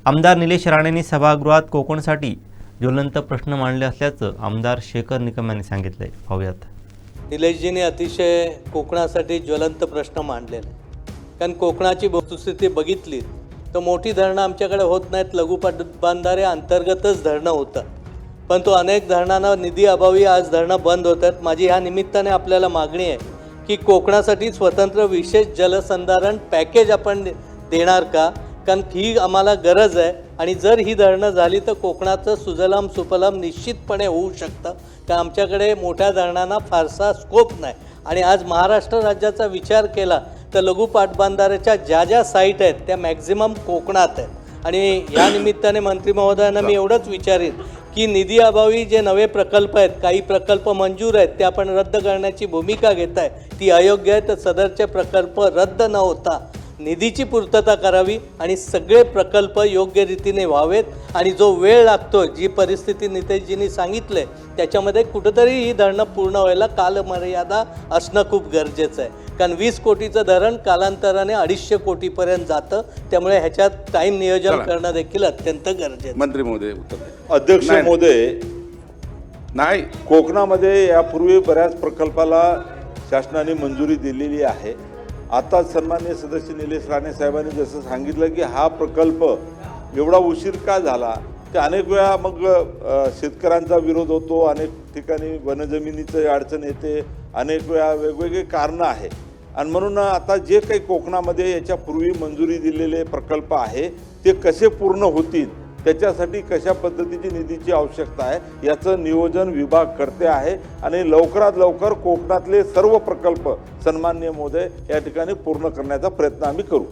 आमदार निलेश राणेंनी सभागृहात कोकणसाठी ज्वलंत प्रश्न मांडले असल्याचं आमदार शेखर निकम यांनी सांगितले। पाहूयात। निलेशजींनी अतिशय कोकणासाठी ज्वलंत प्रश्न मांडलेले, कारण कोकणाची वस्तुस्थिती बघितली तर मोठी धरणं आमच्याकडे होत नाहीत, लघु पाटबंधारे अंतर्गतच धरणं होतात, परंतु अनेक धरणांना निधी अभावी आज धरणं बंद होतात। माझी ह्या निमित्ताने आपल्याला मागणी आहे की कोकणासाठी स्वतंत्र विशेष जलसंधारण पॅकेज आपण देणार का, कारण ही आम्हाला गरज आहे। आणि जर ही धरणं झाली तर कोकणाचं सुजलाम सुफलाम निश्चितपणे होऊ शकतं, कारण आमच्याकडे मोठ्या धरणांना फारसा स्कोप नाही। आणि आज महाराष्ट्र राज्याचा विचार केला तर लघु पाटबंधाऱ्याच्या ज्या साईट आहेत त्या मॅक्झिमम कोकणात आहेत। आणि या निमित्ताने मंत्री महोदयांना मी एवढंच विचारीन की निधी अभावी जे नवे प्रकल्प आहेत, काही प्रकल्प मंजूर आहेत ते आपण रद्द करण्याची भूमिका घेत आहे, ती अयोग्य आहे। तर सदरचे प्रकल्प रद्द न होता निधीची पूर्तता करावी आणि सगळे प्रकल्प योग्य रीतीने व्हावेत। आणि जो वेळ लागतो, जी परिस्थिती नितेशजींनी सांगितले त्याच्यामध्ये कुठंतरी ही धरणं पूर्ण व्हायला कालमर्यादा असणं खूप गरजेचं आहे, कारण 20 कोटीचं धरण कालांतराने 250 कोटीपर्यंत जातं, त्यामुळे ह्याच्यात टाईम नियोजन करणं देखील अत्यंत गरजेचं। मंत्री महोदय उत्तर। अध्यक्ष महोदय, नाही, कोकणामध्ये यापूर्वी बऱ्याच प्रकल्पाला शासनाने मंजुरी दिलेली आहे। आता सन्माननीय सदस्य निलेश राणे साहेबांनी जसं सांगितलं की हा प्रकल्प एवढा उशीर का झाला, ते अनेक वेळा मग शेतकऱ्यांचा विरोध होतो, अनेक ठिकाणी वनजमिनीचं अडचण येते, अनेक वेळा वेगवेगळे कारणं आहे। आणि म्हणून आता जे काही कोकणामध्ये याच्यापूर्वी मंजुरी दिलेले प्रकल्प आहे ते कसे पूर्ण होतील, त्याच्यासाठी कशा पद्धतीची निधीची आवश्यकता आहे याचं नियोजन विभाग करते आहे। आणि लवकरात लवकर कोकणातले सर्व प्रकल्प सन्माननीय महोदय या ठिकाणी पूर्ण करण्याचा प्रयत्न आम्ही करू।